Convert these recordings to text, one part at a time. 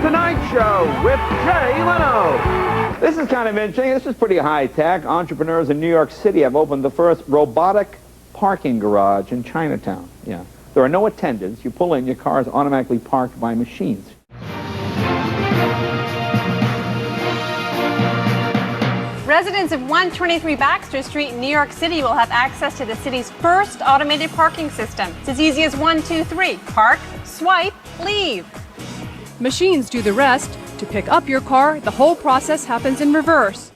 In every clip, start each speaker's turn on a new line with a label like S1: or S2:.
S1: Tonight Show with Jay Leno. This is kind of interesting. This is pretty high-tech. Entrepreneurs in New York City have opened the first robotic parking garage in Chinatown. Yeah. There are no attendants. You pull in, your car is automatically parked by machines.
S2: Residents of 123 Baxter Street in New York City will have access to the city's first automated parking system. It's as easy as 1, 2, 3. Park, swipe, leave.
S3: Machines do the rest. To pick up your car, the whole process happens in reverse.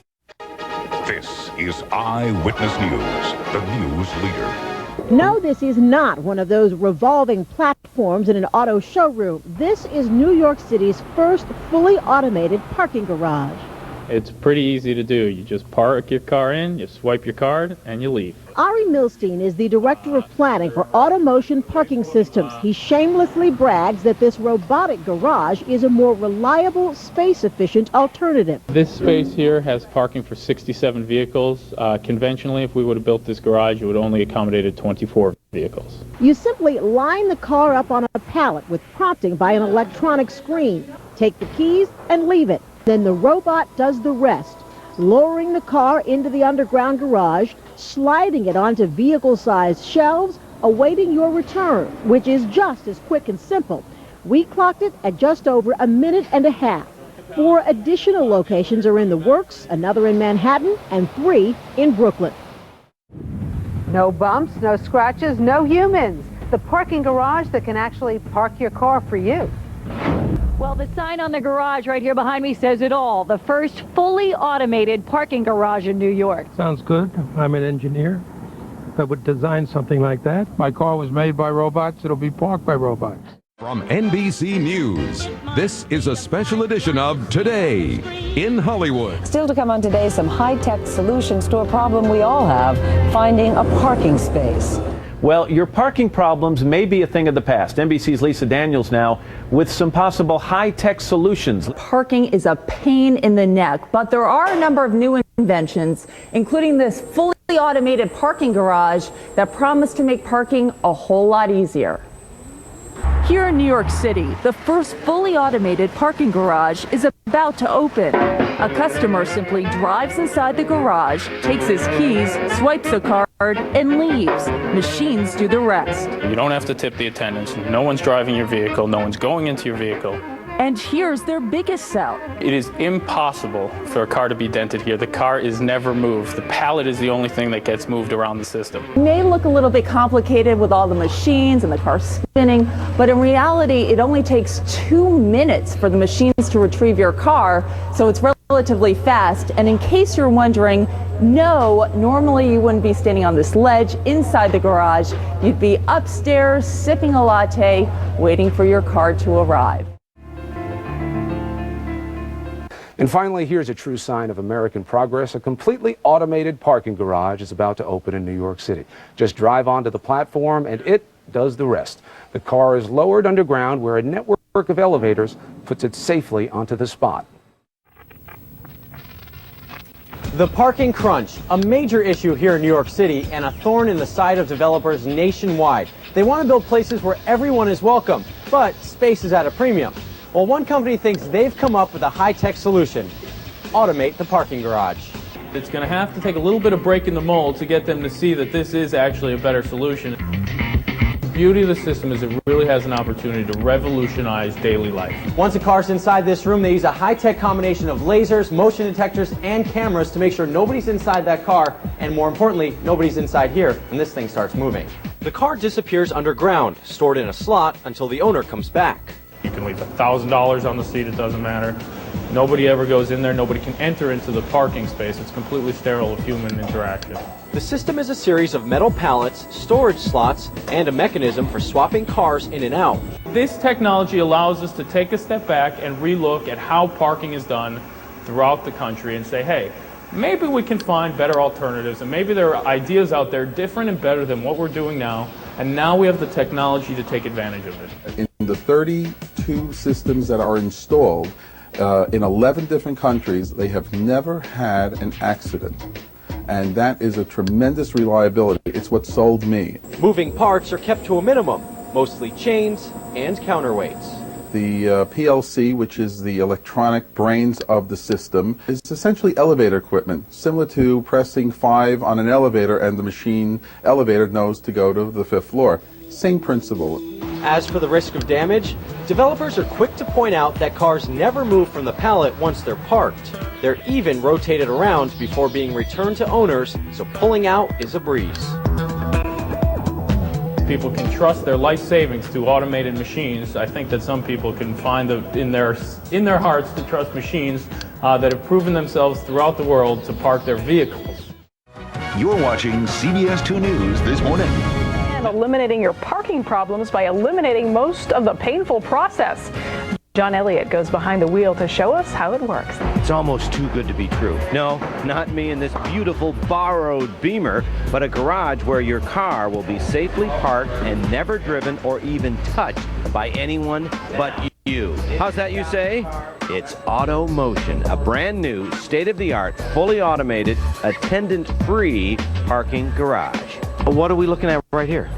S4: This is Eyewitness News, the news leader.
S5: No, this is not one of those revolving platforms in an auto showroom. This is New York City's first fully automated parking garage.
S6: It's pretty easy to do. You just park your car in, you swipe your card, and you leave.
S5: Ari Milstein is the director of planning for automotion parking systems. He shamelessly brags that this robotic garage is a more reliable, space-efficient alternative.
S6: This space here has parking for 67 vehicles. Conventionally, if we would have built this garage, it would only accommodated 24 vehicles.
S5: You simply line the car up on a pallet with prompting by an electronic screen. Take the keys and leave it. Then the robot does the rest, lowering the car into the underground garage, sliding it onto vehicle-sized shelves, awaiting your return, which is just as quick and simple. We clocked it at just over a minute and a half. 4 additional locations are in the works, another in Manhattan, and 3 in Brooklyn.
S7: No bumps, no scratches, no humans. The parking garage that can actually park your car for you.
S8: Well, the sign on the garage right here behind me says it all. The first fully automated parking garage in New York.
S9: Sounds good. I'm an engineer. If I would design something like that. My car was made by robots. It'll be parked by robots.
S4: From NBC News, this is a special edition of Today in Hollywood.
S10: Still to come on today, some high-tech solutions to a problem we all have, finding a parking space.
S11: Well, your parking problems may be a thing of the past. NBC's Lisa Daniels now with some possible high-tech solutions.
S12: Parking is a pain in the neck, but there are a number of new inventions, including this fully automated parking garage that promise to make parking a whole lot easier.
S3: Here in New York City, the first fully automated parking garage is about to open. A customer simply drives inside the garage, takes his keys, swipes a card, and leaves. Machines do the rest.
S6: You don't have to tip the attendants. No one's driving your vehicle. No one's going into your vehicle.
S3: And here's their biggest sell.
S6: It is impossible for a car to be dented here. The car is never moved. The pallet is the only thing that gets moved around the system.
S12: It may look a little bit complicated with all the machines and the car spinning, but in reality, it only takes 2 minutes for the machines to retrieve your car, so it's relatively fast. And in case you're wondering, no, normally you wouldn't be standing on this ledge inside the garage. You'd be upstairs sipping a latte, waiting for your car to arrive.
S13: And finally, here's a true sign of American progress. A completely automated parking garage is about to open in New York City. Just drive onto the platform and it does the rest. The car is lowered underground where a network of elevators puts it safely onto the spot.
S14: The parking crunch, a major issue here in New York City and a thorn in the side of developers nationwide. They want to build places where everyone is welcome, but space is at a premium. Well, one company thinks they've come up with a high-tech solution: automate the parking garage.
S6: It's going to have to take a little bit of breaking the mold to get them to see that this is actually a better solution. The beauty of the system is it really has an opportunity to revolutionize daily life.
S14: Once a car's inside this room, they use a high-tech combination of lasers, motion detectors, and cameras to make sure nobody's inside that car, and more importantly, nobody's inside here when this thing starts moving. The car disappears underground, stored in a slot until the owner comes back.
S6: You can leave $1,000 on the seat, it doesn't matter. Nobody ever goes in there, nobody can enter into the parking space. It's completely sterile of human interaction.
S14: The system is a series of metal pallets, storage slots, and a mechanism for swapping cars in and out.
S6: This technology allows us to take a step back and relook at how parking is done throughout the country and say, hey, maybe we can find better alternatives, and maybe there are ideas out there different and better than what we're doing now, and now we have the technology to take advantage of it.
S15: In the 32 systems that are installed in 11 different countries, they have never had an accident. And that is a tremendous reliability. It's what sold me.
S14: Moving parts are kept to a minimum, mostly chains and counterweights.
S15: The PLC, which is the electronic brains of the system, is essentially elevator equipment, similar to pressing 5 on an elevator and the elevator knows to go to the 5th floor. Same principle.
S14: As for the risk of damage, developers are quick to point out that cars never move from the pallet once they're parked. They're even rotated around before being returned to owners, so pulling out is a breeze.
S6: People can trust their life savings to automated machines. I think that some people can find in their hearts to trust machines that have proven themselves throughout the world to park their vehicles.
S16: You're watching CBS 2 News this morning.
S17: And eliminating your parking problems by eliminating most of the painful process. John Elliott goes behind the wheel to show us how it works.
S11: It's almost too good to be true. No, not me in this beautiful borrowed Beamer, but a garage where your car will be safely parked and never driven or even touched by anyone but you. How's that, you say? It's automotion, a brand new, state-of-the-art, fully automated, attendant-free parking garage. What are we looking at right here?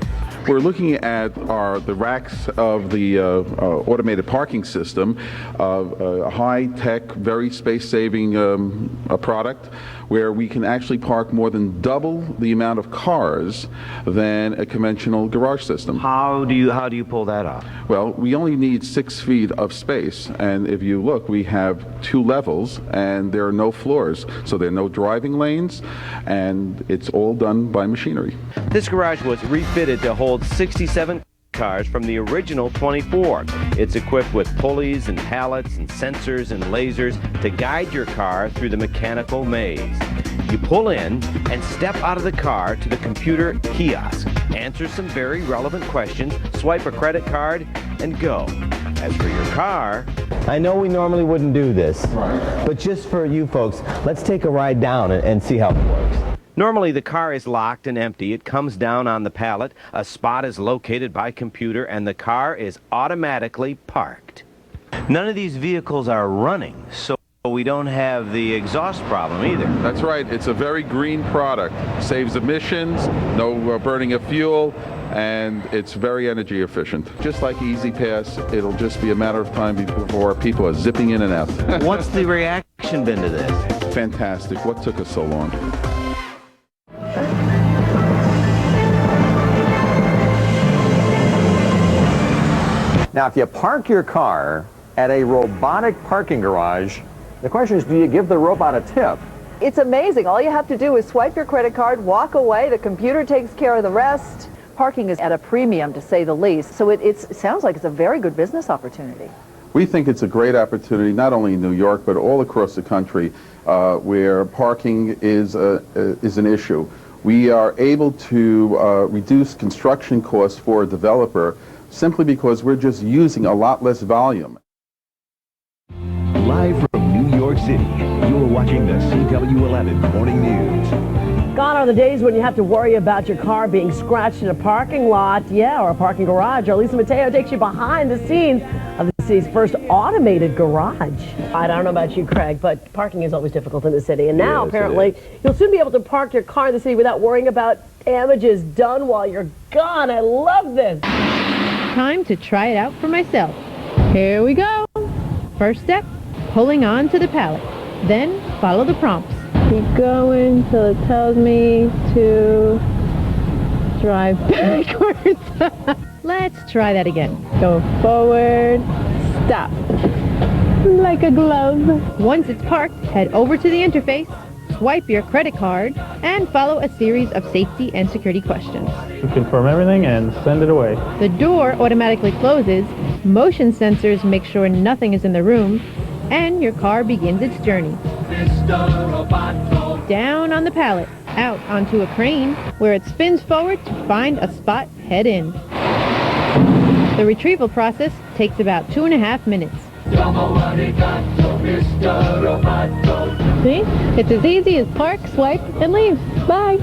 S15: We're looking at the racks of the automated parking system, a high-tech, very space-saving product where we can actually park more than double the amount of cars than a conventional garage system.
S11: How do you pull that off?
S15: Well, we only need 6 feet of space, and if you look, we have 2 levels, and there are no floors, so there are no driving lanes, and it's all done by machinery.
S11: This garage was refitted to hold 67 cars from the original 24. It's equipped with pulleys and pallets and sensors and lasers to guide your car through the mechanical maze. You pull in and step out of the car to the computer kiosk, answer some very relevant questions, swipe a credit card, and go. As for your car,
S18: I know we normally wouldn't do this, but just for you folks, let's take a ride down and see how it works.
S11: normally the car is locked and empty. It comes down on the pallet, a spot is located by computer, and the car is automatically parked. None of these vehicles are running, so we don't have the exhaust problem either.
S15: That's right. It's a very green product. Saves emissions, no burning of fuel, and it's very energy efficient. Just like Easy Pass, it'll just be a matter of time before people are zipping in and out.
S11: What's the reaction been to this?
S15: Fantastic. What took us so long?
S19: Now, if you park your car at a robotic parking garage, the question is, do you give the robot a tip?
S20: It's amazing. All you have to do is swipe your credit card, walk away. The computer takes care of the rest. Parking is at a premium, to say the least. So it sounds like it's a very good business opportunity.
S15: We think it's a great opportunity, not only in New York, but all across the country, where parking is an issue. We are able to reduce construction costs for a developer simply because we're just using a lot less volume.
S16: Live from New York City, you're watching the CW11 Morning News.
S21: Gone are the days when you have to worry about your car being scratched in a parking lot, or a parking garage. Our Lisa Mateo takes you behind the scenes of the city's first automated garage. I don't know about you, Craig, but parking is always difficult in the city. And now, apparently, you'll soon be able to park your car in the city without worrying about damages done while you're gone. I love this.
S22: Time to try it out for myself. Here we go. First step, pulling on to the pallet. Then follow the prompts. Keep going till it tells me to drive backwards. Let's try that again. Go forward, stop. Like a glove. Once it's parked, head over to the interface, swipe your credit card, and follow a series of safety and security questions.
S6: Confirm everything and send it away.
S22: The door automatically closes, motion sensors make sure nothing is in the room, and your car begins its journey. Down on the pallet, out onto a crane, where it spins forward to find a spot, head in. The retrieval process takes about 2.5 minutes. See? It's as easy as park, swipe, and leave. Bye.